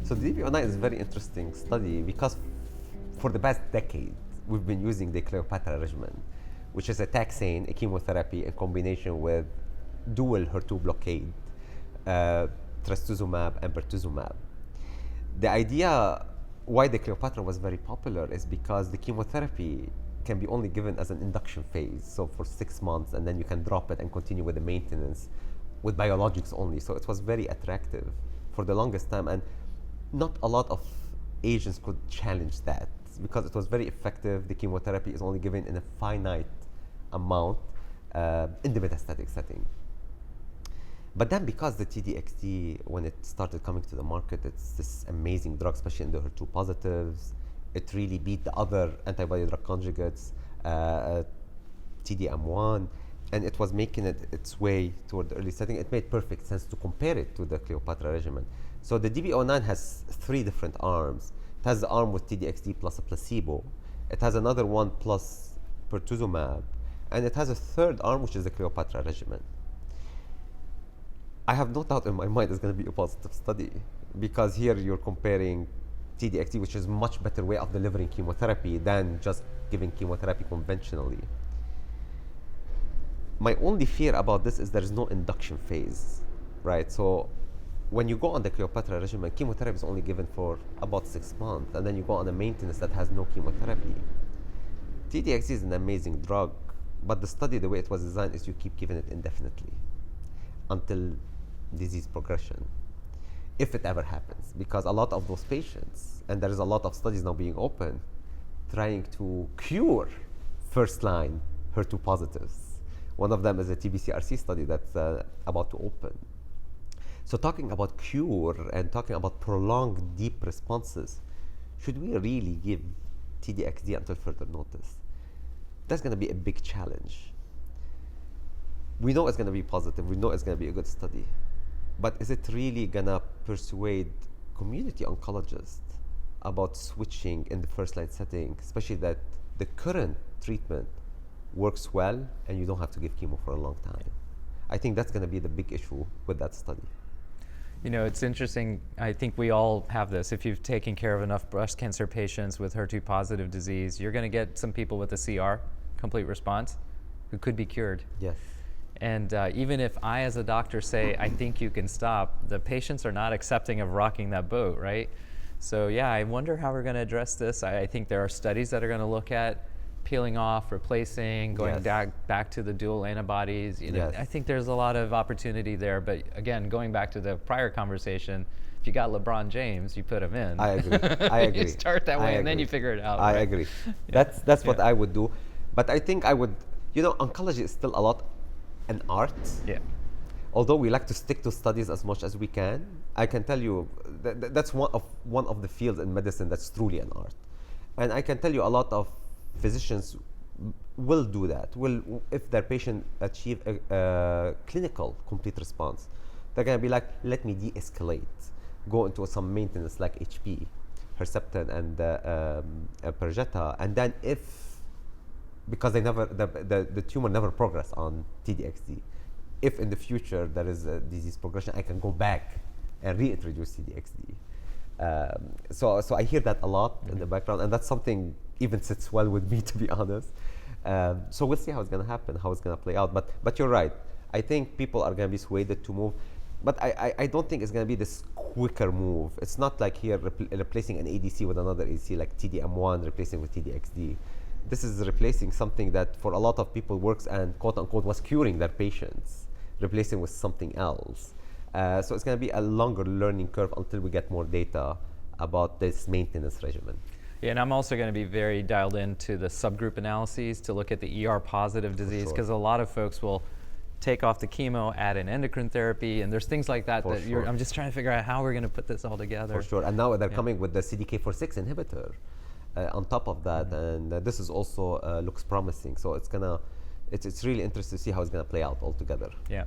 So the DB09 is a very interesting study because for the past decade, we've been using the Cleopatra regimen, which is a taxane, a chemotherapy in combination with dual HER2 blockade, trastuzumab and pertuzumab. The idea why the Cleopatra was very popular is because the chemotherapy can be only given as an induction phase, so for 6 months, and then you can drop it and continue with the maintenance with biologics only. So it was very attractive for the longest time, and not a lot of agents could challenge that because it was very effective. The chemotherapy is only given in a finite amount in the metastatic setting. But then because the T-DXd, when it started coming to the market, it's this amazing drug, especially in the HER2 positives. It really beat the other antibody-drug conjugates, TDM1, and it was making its way toward the early setting. It made perfect sense to compare it to the Cleopatra regimen. So the DB09 has 3 different arms. It has the arm with T-DXd plus a placebo. It has another one plus pertuzumab, and it has a third arm, which is the Cleopatra regimen. I have no doubt in my mind it's going to be a positive study because here you're comparing T-DXd, which is a much better way of delivering chemotherapy than just giving chemotherapy conventionally. My only fear about this is there is no induction phase, right? So when you go on the Cleopatra regimen, chemotherapy is only given for about 6 months, and then you go on a maintenance that has no chemotherapy. T-DXd is an amazing drug, but the study, the way it was designed, is you keep giving it indefinitely until disease progression, if it ever happens, because a lot of those patients, and there is a lot of studies now being open, trying to cure first-line HER2 positives. One of them is a TBCRC study that's about to open. So talking about cure and talking about prolonged deep responses, should we really give T-DXd until further notice? That's going to be a big challenge. We know it's going to be positive. We know it's going to be a good study. But is it really going to persuade community oncologists about switching in the first-line setting, especially that the current treatment works well and you don't have to give chemo for a long time? I think that's going to be the big issue with that study. You know, it's interesting. I think we all have this. If you've taken care of enough breast cancer patients with HER2-positive disease, you're going to get some people with a CR, complete response, who could be cured. Yes. And even if I, as a doctor, say, I think you can stop, the patients are not accepting of rocking that boat, right? So yeah, I wonder how we're going to address this. I think there are studies that are going to look at peeling off, replacing, going back to the dual antibodies. You know, I think there's a lot of opportunity there. But again, going back to the prior conversation, if you got LeBron James, you put him in. I agree. I agree. You start that way, and then you figure it out. I right? agree. That's what I would do. But I think I would, you know, oncology is still a lot an art. Yeah. Although we like to stick to studies as much as we can, I can tell you that's one of the fields in medicine that's truly an art. And I can tell you a lot of physicians will do that. Will, if their patient achieve a clinical complete response, they're going to be like, let me de-escalate, go into some maintenance like HP, Herceptin and Perjeta, and then because they never, the tumor never progressed on T-DXd. If in the future there is a disease progression, I can go back and reintroduce T-DXd. So I hear that a lot in the background, and that's something even sits well with me, to be honest. So we'll see how it's going to happen, how it's going to play out. But you're right. I think people are going to be swayed to move. But I don't think it's going to be this quicker move. It's not like here replacing an ADC with another ADC, like TDM1 replacing with T-DXd. This is replacing something that for a lot of people works and quote unquote was curing their patients, replacing with something else. So it's going to be a longer learning curve until we get more data about this maintenance regimen. Yeah, and I'm also going to be very dialed into the subgroup analyses to look at the ER-positive disease, because a lot of folks will take off the chemo, add in endocrine therapy, and there's things like that I'm just trying to figure out how we're going to put this all together. For sure, and now they're coming with the CDK4/6 inhibitor on top of that, and this is also looks promising. So it's really interesting to see how it's going to play out altogether. Yeah.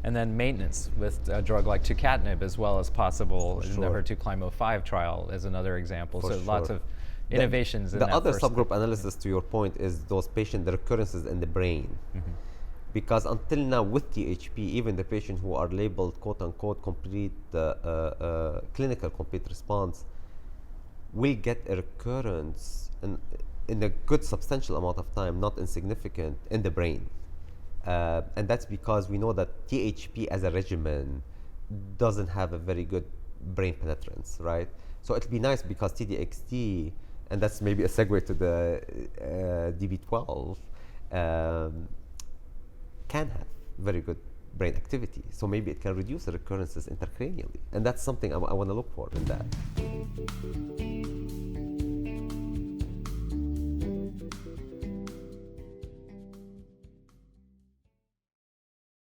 And then maintenance with a drug like tucatinib as well as possible in the HER2-CLIMO-5 trial is another example. So lots of innovations in that. The other subgroup analysis, to your point, is those patient, the recurrences in the brain. because until now with THP, even the patient who are labeled quote unquote complete clinical complete response will get a recurrence in a good substantial amount of time, not insignificant, in the brain. And that's because we know that THP as a regimen doesn't have a very good brain penetrance, right? So it'll be nice because T-DXd, and that's maybe a segue to the DB12, can have very good brain activity. So maybe it can reduce the recurrences intracranially. And that's something I want to look for in that.